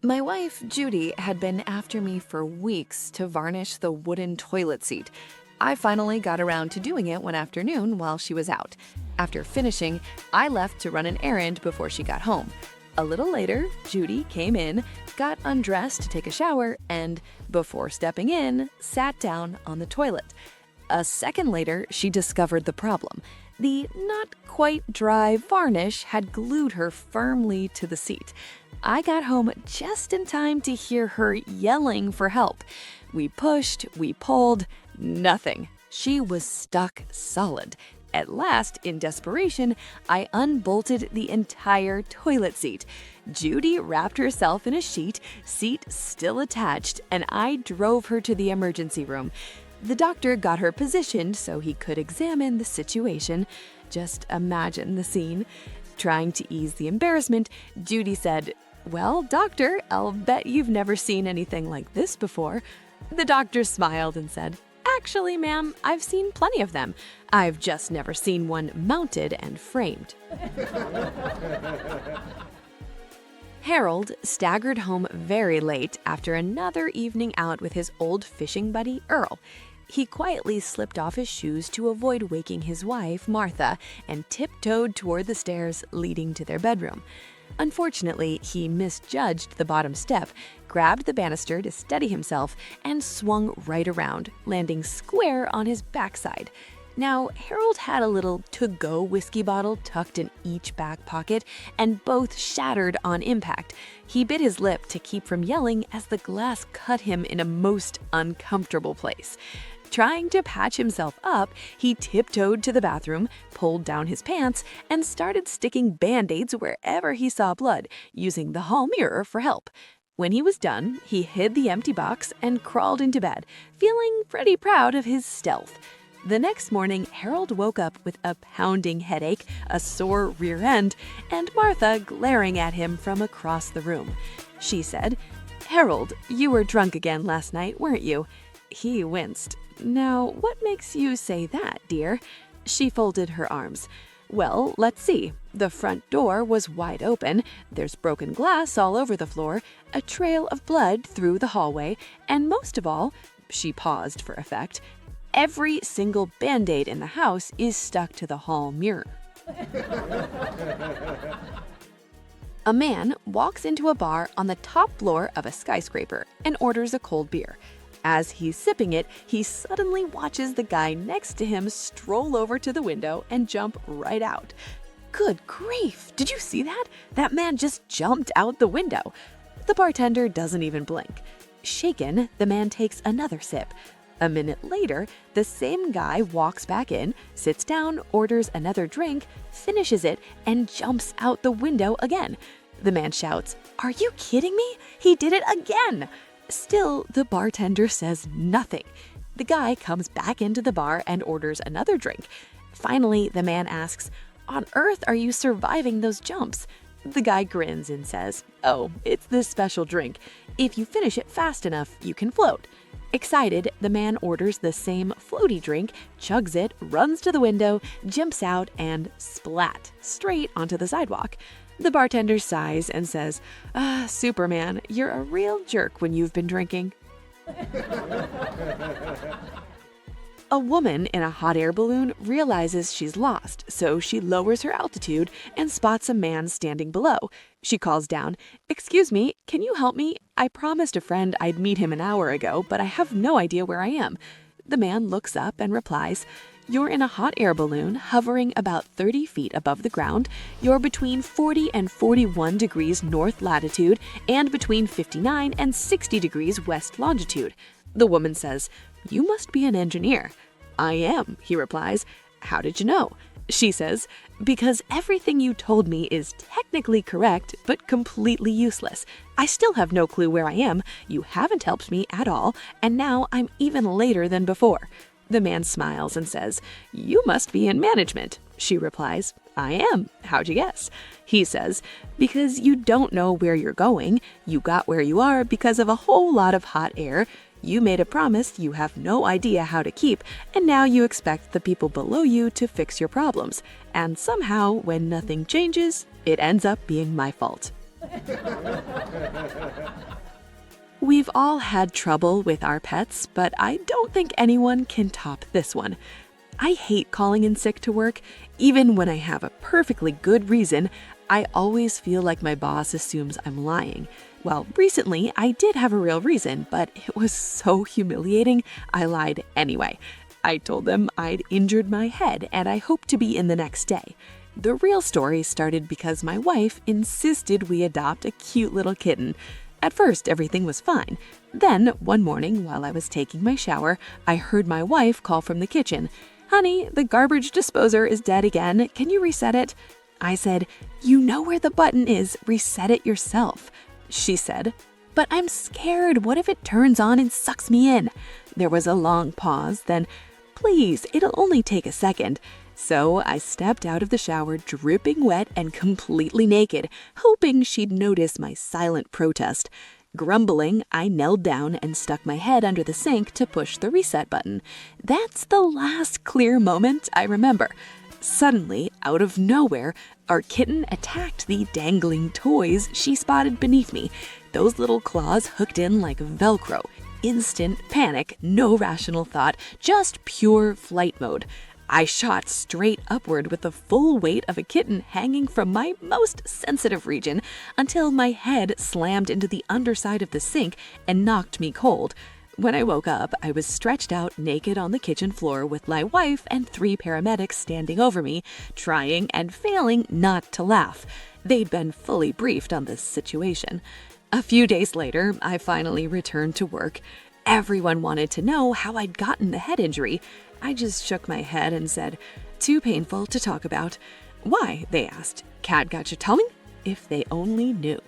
My wife, Judy, had been after me for weeks to varnish the wooden toilet seat. I finally got around to doing it one afternoon while she was out. After finishing, I left to run an errand before she got home. A little later, Judy came in, got undressed to take a shower, and, before stepping in, sat down on the toilet. A second later, she discovered the problem. The not quite dry varnish had glued her firmly to the seat. I got home just in time to hear her yelling for help. We pushed, we pulled, nothing. She was stuck solid. At last, in desperation, I unbolted the entire toilet seat. Judy wrapped herself in a sheet, seat still attached, and I drove her to the emergency room. The doctor got her positioned so he could examine the situation. Just imagine the scene. Trying to ease the embarrassment, Judy said, "Well, doctor, I'll bet you've never seen anything like this before." The doctor smiled and said, "Actually, ma'am, I've seen plenty of them. I've just never seen one mounted and framed." Harold staggered home very late after another evening out with his old fishing buddy, Earl. He quietly slipped off his shoes to avoid waking his wife, Martha, and tiptoed toward the stairs leading to their bedroom. Unfortunately, he misjudged the bottom step, grabbed the banister to steady himself, and swung right around, landing square on his backside. Now, Harold had a little to-go whiskey bottle tucked in each back pocket, and both shattered on impact. He bit his lip to keep from yelling as the glass cut him in a most uncomfortable place. Trying to patch himself up, he tiptoed to the bathroom, pulled down his pants, and started sticking Band-Aids wherever he saw blood, using the hall mirror for help. When he was done, he hid the empty box and crawled into bed, feeling pretty proud of his stealth. The next morning, Harold woke up with a pounding headache, a sore rear end, and Martha glaring at him from across the room. She said, "Harold, you were drunk again last night, weren't you?" He winced. "Now, what makes you say that, dear?" She folded her arms. "Well, let's see. The front door was wide open, there's broken glass all over the floor, a trail of blood through the hallway, and most of all," she paused for effect, "every single Band-Aid in the house is stuck to the hall mirror." A man walks into a bar on the top floor of a skyscraper and orders a cold beer. As he's sipping it, he suddenly watches the guy next to him stroll over to the window and jump right out. Good grief! Did you see that? That man just jumped out the window. The bartender doesn't even blink. Shaken, the man takes another sip. A minute later, the same guy walks back in, sits down, orders another drink, finishes it, and jumps out the window again. The man shouts, "Are you kidding me? He did it again!" Still, the bartender says nothing. The guy comes back into the bar and orders another drink. Finally, the man asks, "On earth are you surviving those jumps?" The guy grins and says, "Oh, it's this special drink. If you finish it fast enough, you can float." Excited, the man orders the same floaty drink, chugs it, runs to the window, jumps out, and splat, straight onto the sidewalk. The bartender sighs and says, Superman, you're a real jerk when you've been drinking." A woman in a hot air balloon realizes she's lost, so she lowers her altitude and spots a man standing below. She calls down, "Excuse me, can you help me? I promised a friend I'd meet him an hour ago, but I have no idea where I am." The man looks up and replies, "You're in a hot air balloon hovering about 30 feet above the ground. You're between 40 and 41 degrees north latitude and between 59 and 60 degrees west longitude." The woman says, "You must be an engineer." "I am," he replies. "How did you know?" She says, "Because everything you told me is technically correct, but completely useless. I still have no clue where I am, you haven't helped me at all, and now I'm even later than before." The man smiles and says, "You must be in management." She replies, "I am. How'd you guess?" He says, "Because you don't know where you're going. You got where you are because of a whole lot of hot air. You made a promise you have no idea how to keep, and now you expect the people below you to fix your problems. And somehow, when nothing changes, it ends up being my fault." We've all had trouble with our pets, but I don't think anyone can top this one. I hate calling in sick to work. Even when I have a perfectly good reason, I always feel like my boss assumes I'm lying. Well, recently I did have a real reason, but it was so humiliating, I lied anyway. I told them I'd injured my head and I hoped to be in the next day. The real story started because my wife insisted we adopt a cute little kitten. At first, everything was fine. Then, one morning while I was taking my shower, I heard my wife call from the kitchen, "Honey, the garbage disposer is dead again. Can you reset it?" I said, "You know where the button is. Reset it yourself." She said, "But I'm scared. What if it turns on and sucks me in?" There was a long pause, then, "Please, it'll only take a second." So I stepped out of the shower dripping wet and completely naked, hoping she'd notice my silent protest. Grumbling, I knelt down and stuck my head under the sink to push the reset button. That's the last clear moment I remember. Suddenly, out of nowhere, our kitten attacked the dangling toys she spotted beneath me. Those little claws hooked in like Velcro. Instant panic, no rational thought, just pure flight mode. I shot straight upward with the full weight of a kitten hanging from my most sensitive region until my head slammed into the underside of the sink and knocked me cold. When I woke up, I was stretched out naked on the kitchen floor with my wife and 3 paramedics standing over me, trying and failing not to laugh. They'd been fully briefed on this situation. A few days later, I finally returned to work. Everyone wanted to know how I'd gotten the head injury. I just shook my head and said, "Too painful to talk about." "Why?" they asked. "Cat got your tongue?" If they only knew.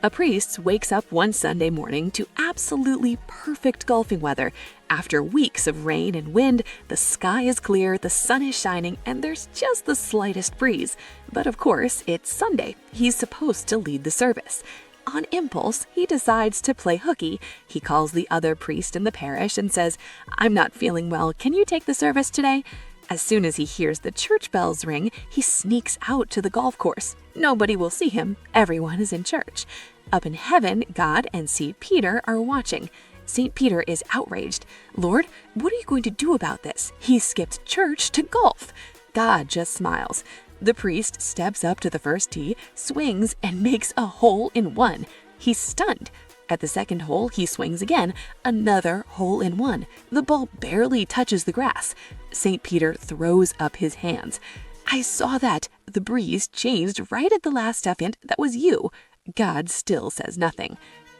A priest wakes up one Sunday morning to absolutely perfect golfing weather. After weeks of rain and wind, the sky is clear, the sun is shining, and there's just the slightest breeze. But of course, it's Sunday. He's supposed to lead the service. On impulse, he decides to play hooky. He calls the other priest in the parish and says, "I'm not feeling well. Can you take the service today?" As soon as he hears the church bells ring, he sneaks out to the golf course. Nobody will see him. Everyone is in church. Up in heaven, God and St. Peter are watching. St. Peter is outraged. "Lord, what are you going to do about this? He skipped church to golf." God just smiles. The priest steps up to the first tee, swings, and makes a hole-in-one. He's stunned. At the second hole, he swings again, another hole-in-one. The ball barely touches the grass. St. Peter throws up his hands. "I saw that. The breeze changed right at the last second. That was you." God still says nothing.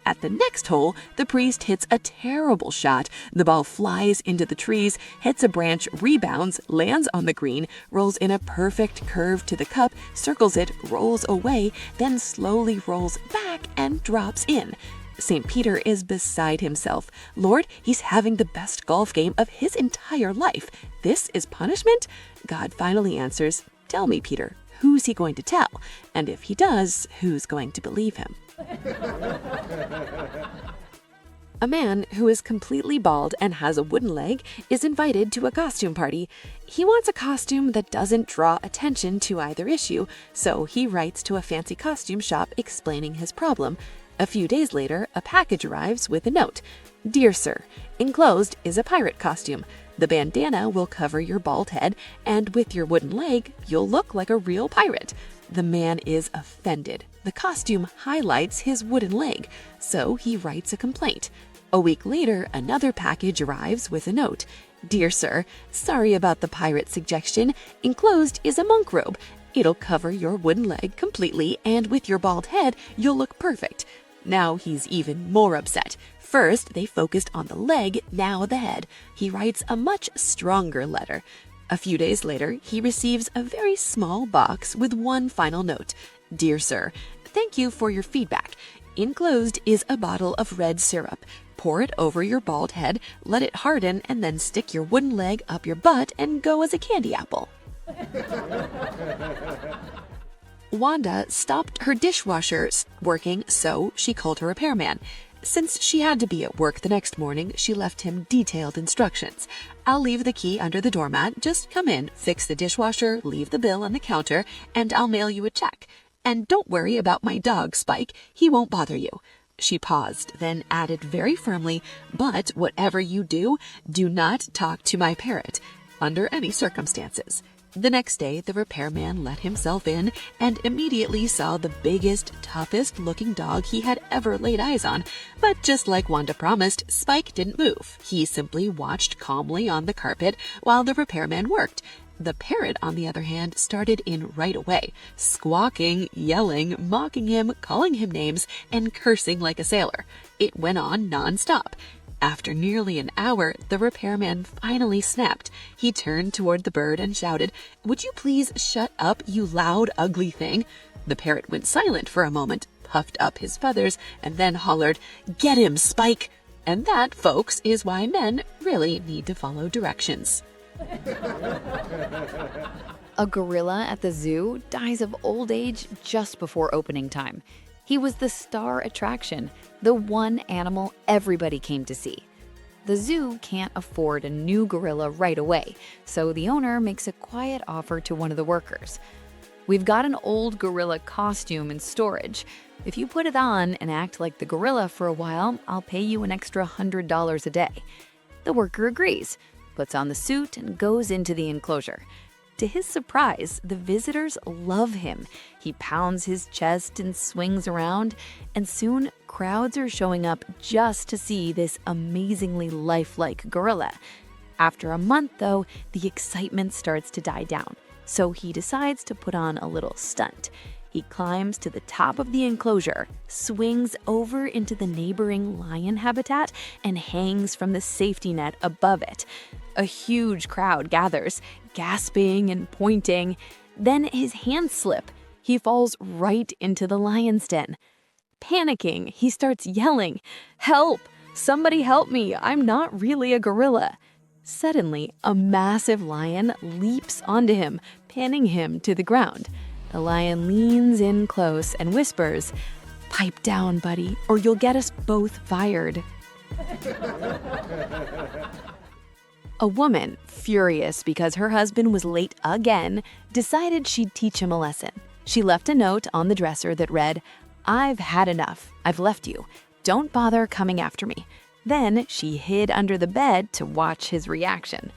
At the next hole, the priest hits a terrible shot. The ball flies into the trees, hits a branch, rebounds, lands on the green, rolls in a perfect curve to the cup, circles it, rolls away, then slowly rolls back and drops in. St. Peter is beside himself. "Lord, he's having the best golf game of his entire life. This is punishment?" God finally answers, "Tell me, Peter, who's he going to tell? And if he does, who's going to believe him?" A man who is completely bald and has a wooden leg is invited to a costume party. He wants a costume that doesn't draw attention to either issue, so he writes to a fancy costume shop explaining his problem. A few days later, a package arrives with a note. "Dear sir, enclosed is a pirate costume. The bandana will cover your bald head, and with your wooden leg, you'll look like a real pirate." The man is offended. The costume highlights his wooden leg, so he writes a complaint. A week later, another package arrives with a note. "Dear sir, sorry about the pirate suggestion. Enclosed is a monk robe. It'll cover your wooden leg completely, and with your bald head, you'll look perfect." Now he's even more upset. First, they focused on the leg, now the head. He writes a much stronger letter. A few days later, he receives a very small box with one final note. "Dear sir, thank you for your feedback. Enclosed is a bottle of red syrup. Pour it over your bald head, let it harden, and then stick your wooden leg up your butt and go as a candy apple." Wanda stopped her dishwasher working, so she called her repairman. Since she had to be at work the next morning, she left him detailed instructions. I'll leave the key under the doormat. Just come in, fix the dishwasher, leave the bill on the counter, and I'll mail you a check. And don't worry about my dog, Spike. He won't bother you. She paused, then added very firmly, but whatever you do, do not talk to my parrot, under any circumstances. The next day, the repairman let himself in and immediately saw the biggest, toughest-looking dog he had ever laid eyes on. But just like Wanda promised, Spike didn't move. He simply watched calmly on the carpet while the repairman worked. The parrot, on the other hand, started in right away, squawking, yelling, mocking him, calling him names, and cursing like a sailor. It went on non-stop. After nearly an hour, the repairman finally snapped. He turned toward the bird and shouted, "Would you please shut up, you loud, ugly thing?" The parrot went silent for a moment, puffed up his feathers, and then hollered, "Get him, Spike!" And that, folks, is why men really need to follow directions. A gorilla at the zoo dies of old age just before opening time. He was the star attraction, the one animal everybody came to see. The zoo can't afford a new gorilla right away, so the owner makes a quiet offer to one of the workers. "We've got an old gorilla costume in storage. If you put it on and act like the gorilla for a while, I'll pay you an extra $100 a day." The worker agrees, puts on the suit, and goes into the enclosure. To his surprise, the visitors love him. He pounds his chest and swings around, and soon crowds are showing up just to see this amazingly lifelike gorilla. After a month, though, the excitement starts to die down, so he decides to put on a little stunt. He climbs to the top of the enclosure, swings over into the neighboring lion habitat, and hangs from the safety net above it. A huge crowd gathers, gasping and pointing. Then his hands slip. He falls right into the lion's den. Panicking, he starts yelling, "Help! Somebody help me! I'm not really a gorilla!" Suddenly, a massive lion leaps onto him, pinning him to the ground. The lion leans in close and whispers, "Pipe down, buddy, or you'll get us both fired." A woman, furious because her husband was late again, decided she'd teach him a lesson. She left a note on the dresser that read, "I've had enough. I've left you. Don't bother coming after me." Then she hid under the bed to watch his reaction.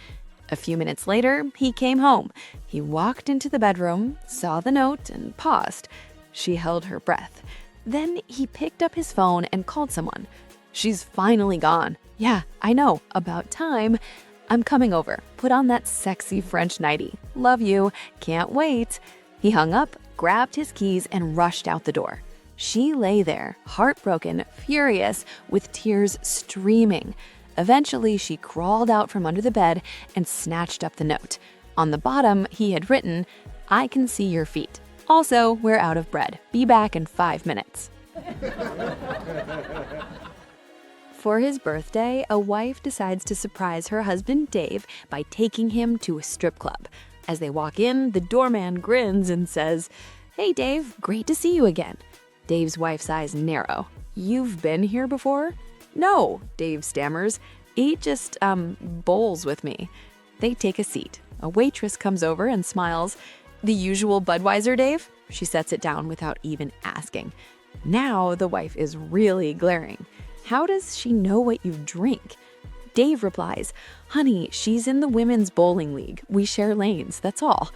A few minutes later, he came home. He walked into the bedroom, saw the note, and paused. She held her breath. Then he picked up his phone and called someone. "She's finally gone. Yeah, I know. About time. I'm coming over. Put on that sexy French nightie. Love you. Can't wait." He hung up, grabbed his keys, and rushed out the door. She lay there, heartbroken, furious, with tears streaming. Eventually, she crawled out from under the bed and snatched up the note. On the bottom, he had written, "I can see your feet. Also, we're out of bread. Be back in 5 minutes." For his birthday, a wife decides to surprise her husband Dave by taking him to a strip club. As they walk in, the doorman grins and says, "Hey Dave, great to see you again." Dave's wife's eyes narrow. "You've been here before?" "No," Dave stammers. "He just, bowls with me." They take a seat. A waitress comes over and smiles. "The usual Budweiser, Dave?" She sets it down without even asking. Now the wife is really glaring. How does she know what you drink? Dave replies, "Honey, she's in the women's bowling league. We share lanes, that's all."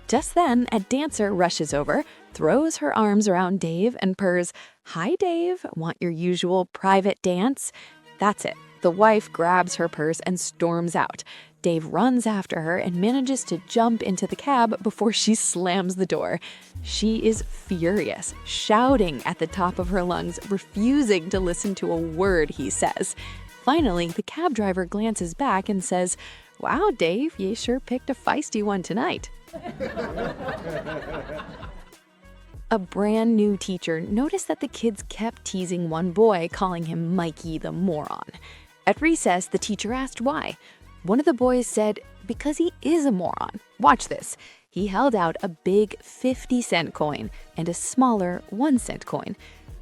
Just then, a dancer rushes over, throws her arms around Dave and purrs, "Hi, Dave, want your usual private dance?" That's it. The wife grabs her purse and storms out. Dave runs after her and manages to jump into the cab before she slams the door. She is furious, shouting at the top of her lungs, refusing to listen to a word he says. Finally, the cab driver glances back and says, "Wow, Dave, you sure picked a feisty one tonight." A brand new teacher noticed that the kids kept teasing one boy, calling him Mikey the moron. At recess, the teacher asked why. One of the boys said, "Because he is a moron. Watch this." He held out a big 50-cent coin and a smaller 1-cent coin.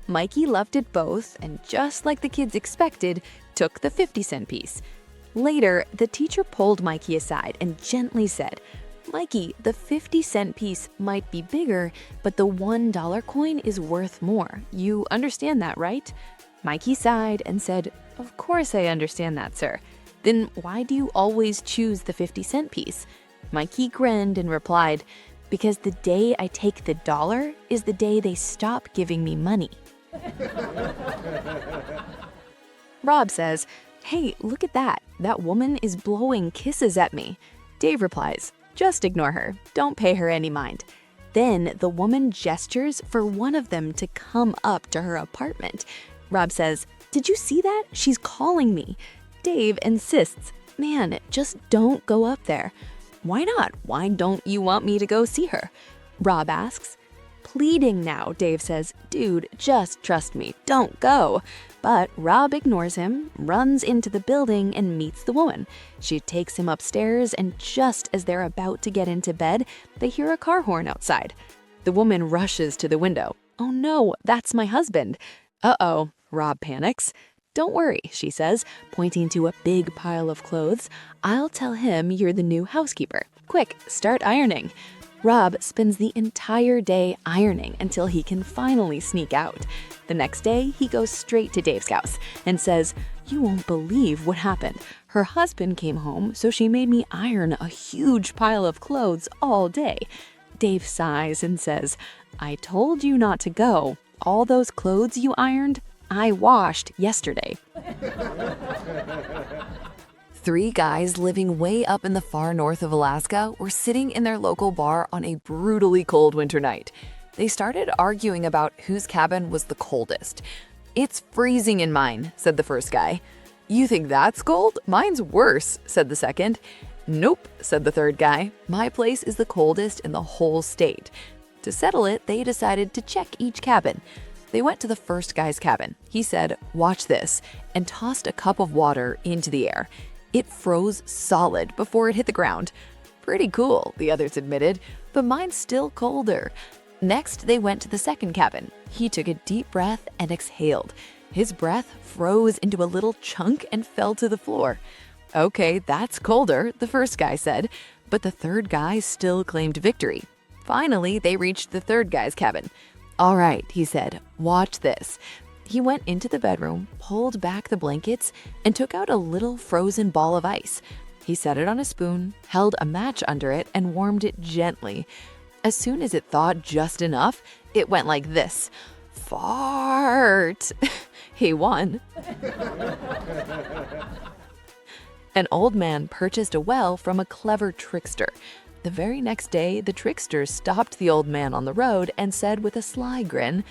Mikey loved it both and, just like the kids expected, took the 50-cent piece. Later, the teacher pulled Mikey aside and gently said, "Mikey, the 50-cent piece might be bigger, but the $1 coin is worth more. You understand that, right?" Mikey sighed and said, "Of course I understand that, sir. Then why do you always choose the 50-cent piece?" Mikey grinned and replied, "Because the day I take the dollar is the day they stop giving me money." Rob says, "Hey, look at that. That woman is blowing kisses at me." Dave replies, "Just ignore her. Don't pay her any mind." Then the woman gestures for one of them to come up to her apartment. Rob says, "Did you see that? She's calling me." Dave insists, "Man, just don't go up there." "Why not? Why don't you want me to go see her?" Rob asks. Pleading now, Dave says, "Dude, just trust me, don't go." But Rob ignores him, runs into the building, and meets the woman. She takes him upstairs, and just as they're about to get into bed, they hear a car horn outside. The woman rushes to the window. "Oh no, that's my husband." "Uh-oh," Rob panics. "Don't worry," she says, pointing to a big pile of clothes. "I'll tell him you're the new housekeeper. Quick, start ironing." Rob spends the entire day ironing until he can finally sneak out. The next day, he goes straight to Dave's house and says, "You won't believe what happened. Her husband came home, so she made me iron a huge pile of clothes all day." Dave sighs and says, "I told you not to go. All those clothes you ironed, I washed yesterday." 3 guys living way up in the far north of Alaska were sitting in their local bar on a brutally cold winter night. They started arguing about whose cabin was the coldest. "It's freezing in mine," said the first guy. "You think that's cold? Mine's worse," said the second. "Nope," said the third guy. "My place is the coldest in the whole state." To settle it, they decided to check each cabin. They went to the first guy's cabin. He said, "Watch this," and tossed a cup of water into the air. It froze solid before it hit the ground. "Pretty cool," the others admitted, "but mine's still colder." Next, they went to the second cabin. He took a deep breath and exhaled. His breath froze into a little chunk and fell to the floor. "Okay, that's colder," the first guy said, but the third guy still claimed victory. Finally, they reached the third guy's cabin. "All right," he said, "watch this." He went into the bedroom, pulled back the blankets, and took out a little frozen ball of ice. He set it on a spoon, held a match under it, and warmed it gently. As soon as it thawed just enough, it went like this. Fart! He won. An old man purchased a well from a clever trickster. The very next day, the trickster stopped the old man on the road and said with a sly grin,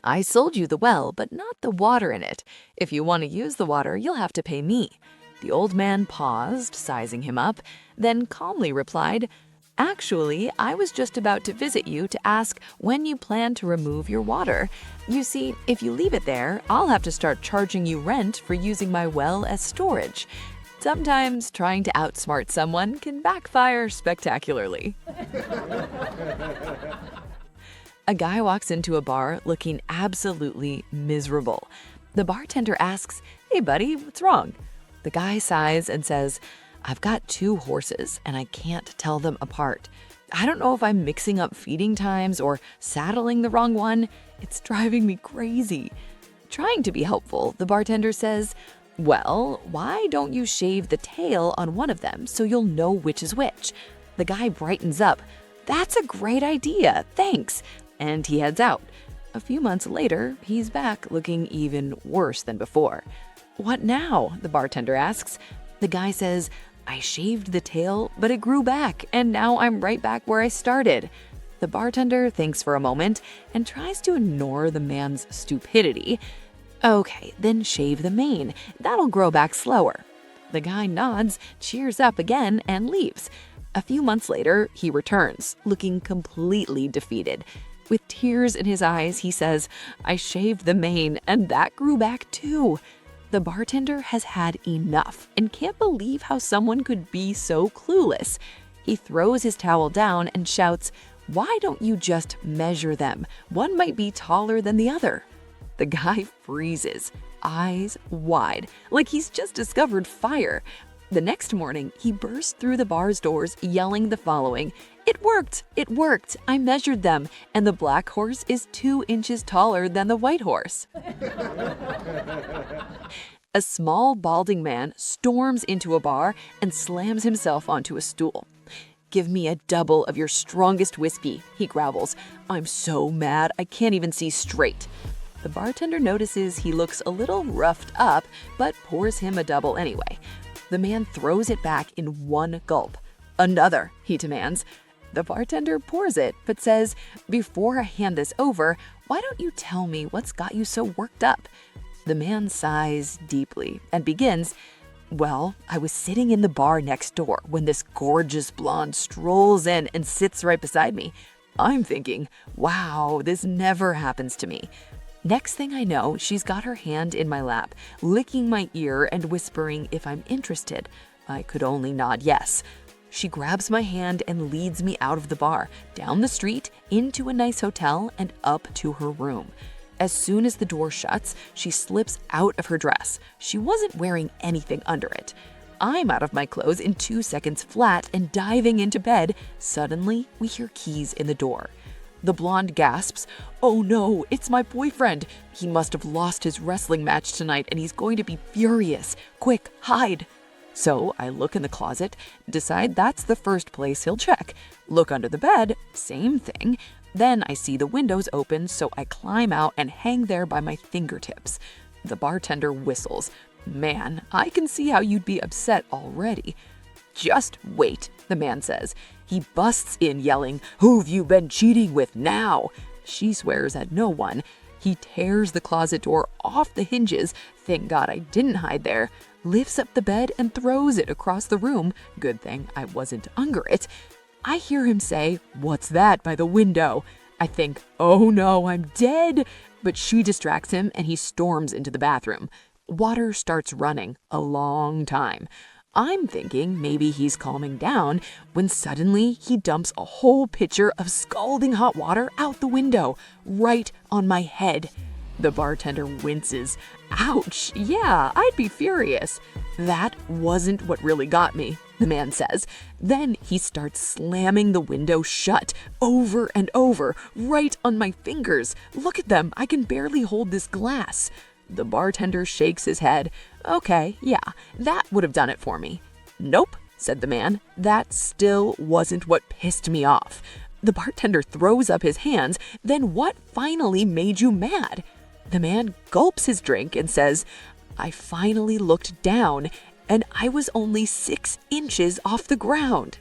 "I sold you the well, but not the water in it. If you want to use the water, you'll have to pay me." The old man paused, sizing him up, then calmly replied, "Actually, I was just about to visit you to ask when you plan to remove your water. You see, if you leave it there, I'll have to start charging you rent for using my well as storage." Sometimes trying to outsmart someone can backfire spectacularly. A guy walks into a bar looking absolutely miserable. The bartender asks, "Hey buddy, what's wrong?" The guy sighs and says, "I've got 2 horses and I can't tell them apart. I don't know if I'm mixing up feeding times or saddling the wrong one. It's driving me crazy." Trying to be helpful, the bartender says, "Well, why don't you shave the tail on one of them so you'll know which is which?" The guy brightens up. "That's a great idea, thanks." And he heads out. A few months later, he's back looking even worse than before. "What now?" the bartender asks. The guy says, "I shaved the tail, but it grew back, and now I'm right back where I started." The bartender thinks for a moment and tries to ignore the man's stupidity. "Okay, then shave the mane. That'll grow back slower." The guy nods, cheers up again, and leaves. A few months later, he returns, looking completely defeated. With tears in his eyes, he says, "I shaved the mane, and that grew back too." The bartender has had enough and can't believe how someone could be so clueless. He throws his towel down and shouts, "Why don't you just measure them? One might be taller than the other." The guy freezes, eyes wide, like he's just discovered fire. The next morning, he bursts through the bar's doors yelling the following: "It worked! It worked! I measured them, and the black horse is 2 inches taller than the white horse." A small, balding man storms into a bar and slams himself onto a stool. "Give me a double of your strongest whiskey," he growls. "I'm so mad I can't even see straight." The bartender notices he looks a little roughed up, but pours him a double anyway. The man throws it back in one gulp. "Another," he demands. The bartender pours it, but says, "Before I hand this over, why don't you tell me what's got you so worked up?" The man sighs deeply and begins, "Well, I was sitting in the bar next door when this gorgeous blonde strolls in and sits right beside me. I'm thinking, wow, this never happens to me. Next thing I know, she's got her hand in my lap, licking my ear and whispering if I'm interested. I could only nod yes. She grabs my hand and leads me out of the bar, down the street, into a nice hotel, and up to her room. As soon as the door shuts, she slips out of her dress. She wasn't wearing anything under it. I'm out of my clothes in 2 seconds flat and diving into bed. Suddenly, we hear keys in the door. The blonde gasps, "Oh no, it's my boyfriend. He must have lost his wrestling match tonight and he's going to be furious. Quick, hide." So I look in the closet, decide that's the first place he'll check. Look under the bed, same thing. Then I see the windows open, so I climb out and hang there by my fingertips. The bartender whistles. "Man, I can see how you'd be upset already." "Just wait," the man says. He busts in yelling, "Who've you been cheating with now?" She swears at no one. He tears the closet door off the hinges, thank God I didn't hide there, lifts up the bed and throws it across the room. Good thing I wasn't under it. I hear him say, "What's that by the window?" I think, oh no, I'm dead. But she distracts him and he storms into the bathroom. Water starts running a long time. I'm thinking maybe he's calming down when suddenly he dumps a whole pitcher of scalding hot water out the window, right on my head. The bartender winces. "Ouch, yeah, I'd be furious." "That wasn't what really got me," the man says. Then he starts slamming the window shut over and over, right on my fingers. Look at them, I can barely hold this glass. The bartender shakes his head. "Okay, yeah, that would have done it for me." "Nope," said the man. "That still wasn't what pissed me off." The bartender throws up his hands. "Then what finally made you mad?" The man gulps his drink and says, "I finally looked down, and I was only 6 inches off the ground."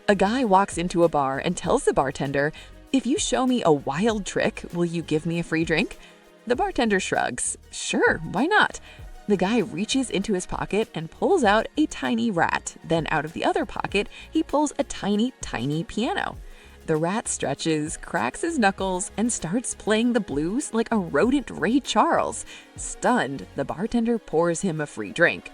A guy walks into a bar and tells the bartender, "If you show me a wild trick, will you give me a free drink?" The bartender shrugs. "Sure, why not?" The guy reaches into his pocket and pulls out a tiny rat. Then out of the other pocket, he pulls a tiny, tiny piano. The rat stretches, cracks his knuckles, and starts playing the blues like a rodent Ray Charles. Stunned, the bartender pours him a free drink.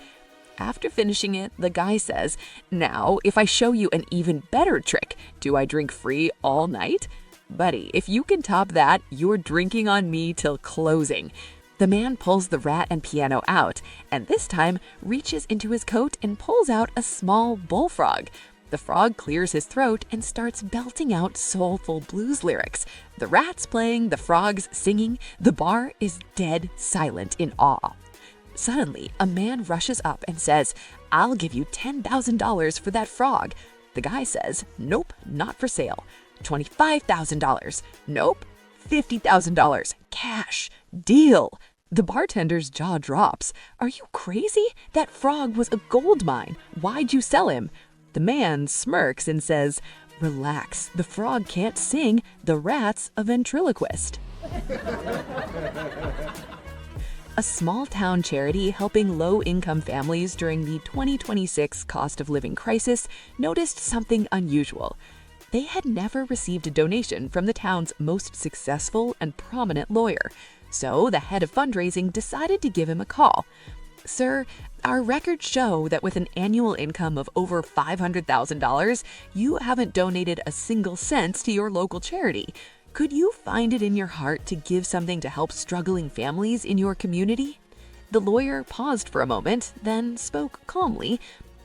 After finishing it, the guy says, "Now, if I show you an even better trick, do I drink free all night?" "Buddy, if you can top that, you're drinking on me till closing." The man pulls the rat and piano out, and this time reaches into his coat and pulls out a small bullfrog. The frog clears his throat and starts belting out soulful blues lyrics. The rat's playing, the frog's singing. The bar is dead silent in awe. Suddenly, a man rushes up and says, "I'll give you $10,000 for that frog." The guy says, "Nope, not for sale." $25,000. Nope. $50,000. Cash. Deal. The bartender's jaw drops. "Are you crazy? That frog was a gold mine. Why'd you sell him?" The man smirks and says, "Relax, the frog can't sing, the rat's a ventriloquist." A small-town charity helping low-income families during the 2026 cost of living crisis noticed something unusual. They had never received a donation from the town's most successful and prominent lawyer, so the head of fundraising decided to give him a call. "Sir, our records show that with an annual income of over $500,000, you haven't donated a single cent to your local charity. Could you find it in your heart to give something to help struggling families in your community?" The lawyer paused for a moment, then spoke calmly.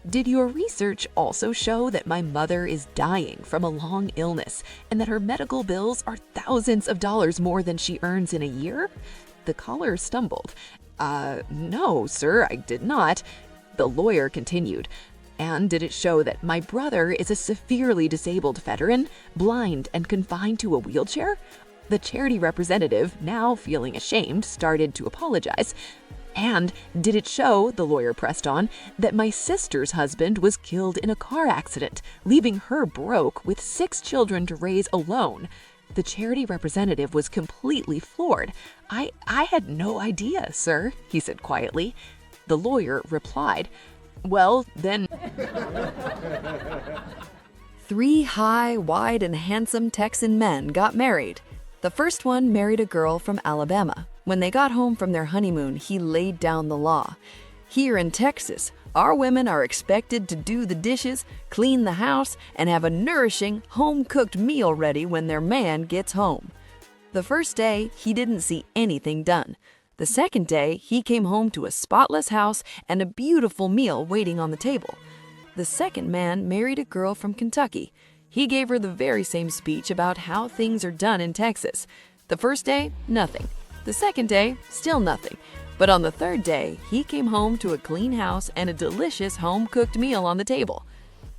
"Did your research also show that my mother is dying from a long illness and that her medical bills are thousands of dollars more than she earns in a year?" The caller stumbled. No, sir, I did not." The lawyer continued. "And did it show that my brother is a severely disabled veteran, blind and confined to a wheelchair?" The charity representative, now feeling ashamed, started to apologize. "And did it show," the lawyer pressed on, "that my sister's husband was killed in a car accident, leaving her broke with 6 children to raise alone?" The charity representative was completely floored. I had no idea, sir," he said quietly. The lawyer replied, "Well, then..." 3 high, wide, and handsome Texan men got married. The first one married a girl from Alabama. When they got home from their honeymoon, he laid down the law. "Here in Texas, our women are expected to do the dishes, clean the house, and have a nourishing, home-cooked meal ready when their man gets home." The first day, he didn't see anything done. The second day, he came home to a spotless house and a beautiful meal waiting on the table. The second man married a girl from Kentucky. He gave her the very same speech about how things are done in Texas. The first day, nothing. The second day, still nothing. But on the third day, he came home to a clean house and a delicious home-cooked meal on the table.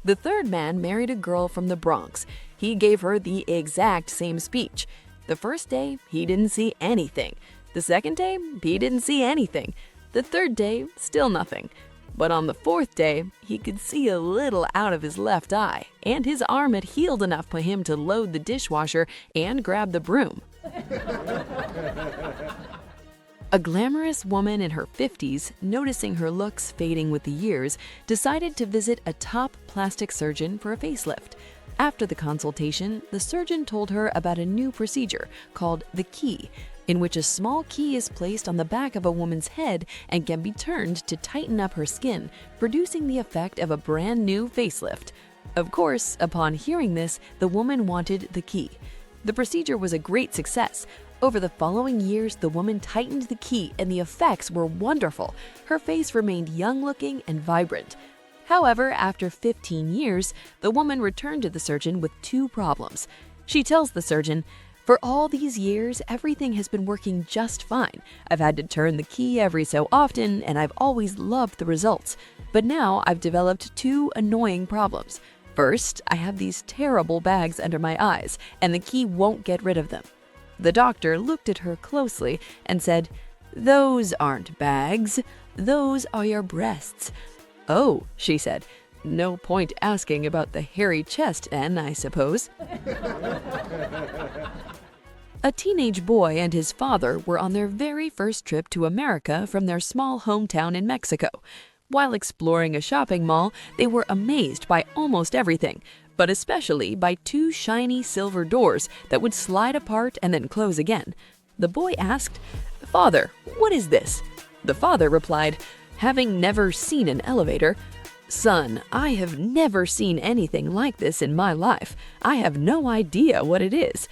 The third man married a girl from the Bronx. He gave her the exact same speech. The first day, he didn't see anything. The second day, he didn't see anything. The third day, still nothing. But on the fourth day, he could see a little out of his left eye, and his arm had healed enough for him to load the dishwasher and grab the broom. A glamorous woman in her 50s, noticing her looks fading with the years, decided to visit a top plastic surgeon for a facelift. After the consultation, the surgeon told her about a new procedure called the key, in which a small key is placed on the back of a woman's head and can be turned to tighten up her skin, producing the effect of a brand new facelift. Of course, upon hearing this, the woman wanted the key. The procedure was a great success. Over the following years, the woman tightened the key and the effects were wonderful. Her face remained young-looking and vibrant. However, after 15 years, the woman returned to the surgeon with 2 problems. She tells the surgeon, "For all these years, everything has been working just fine. I've had to turn the key every so often, and I've always loved the results. But now I've developed 2 annoying problems. First, I have these terrible bags under my eyes, and the key won't get rid of them." The doctor looked at her closely and said, "Those aren't bags. Those are your breasts." "Oh," she said. "No point asking about the hairy chest, then, I suppose." A teenage boy and his father were on their very first trip to America from their small hometown in Mexico. While exploring a shopping mall, they were amazed by almost everything, but especially by 2 shiny silver doors that would slide apart and then close again. The boy asked, "Father, what is this?" The father replied, having never seen an elevator, "Son, I have never seen anything like this in my life. I have no idea what it is."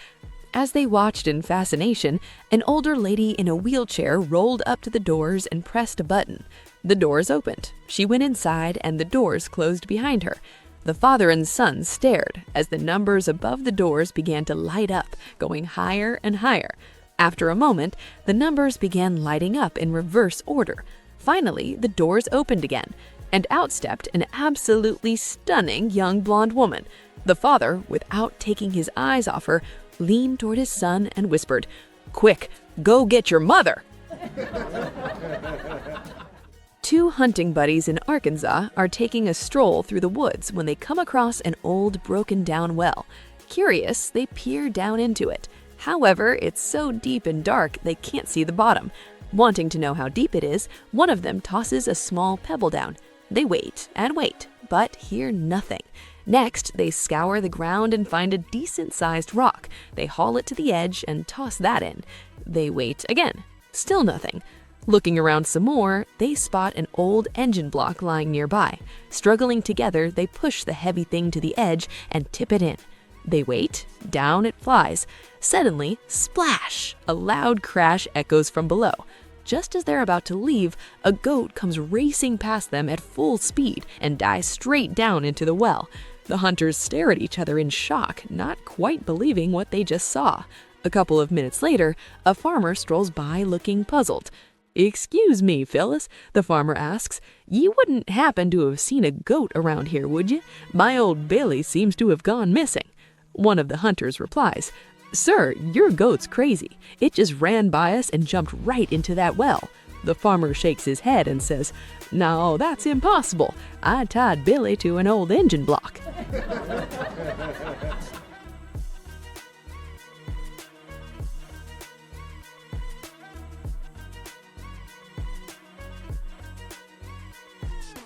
As they watched in fascination, an older lady in a wheelchair rolled up to the doors and pressed a button. The doors opened. She went inside and the doors closed behind her. The father and son stared as the numbers above the doors began to light up, going higher and higher. After a moment, the numbers began lighting up in reverse order. Finally, the doors opened again, and out stepped an absolutely stunning young blonde woman. The father, without taking his eyes off her, leaned toward his son and whispered, "Quick, go get your mother!" 2 hunting buddies in Arkansas are taking a stroll through the woods when they come across an old broken-down well. Curious, they peer down into it. However, it's so deep and dark they can't see the bottom. Wanting to know how deep it is, one of them tosses a small pebble down. They wait and wait, but hear nothing. Next, they scour the ground and find a decent-sized rock. They haul it to the edge and toss that in. They wait again. Still nothing. Looking around some more, they spot an old engine block lying nearby. Struggling together, they push the heavy thing to the edge and tip it in. They wait. Down it flies. Suddenly, splash! A loud crash echoes from below. Just as they're about to leave, a goat comes racing past them at full speed and dives straight down into the well. The hunters stare at each other in shock, not quite believing what they just saw. A couple of minutes later, a farmer strolls by looking puzzled. "Excuse me, Phyllis," the farmer asks. "You wouldn't happen to have seen a goat around here, would you? My old Billy seems to have gone missing." One of the hunters replies, "Sir, your goat's crazy. It just ran by us and jumped right into that well." The farmer shakes his head and says, "No, that's impossible. I tied Billy to an old engine block."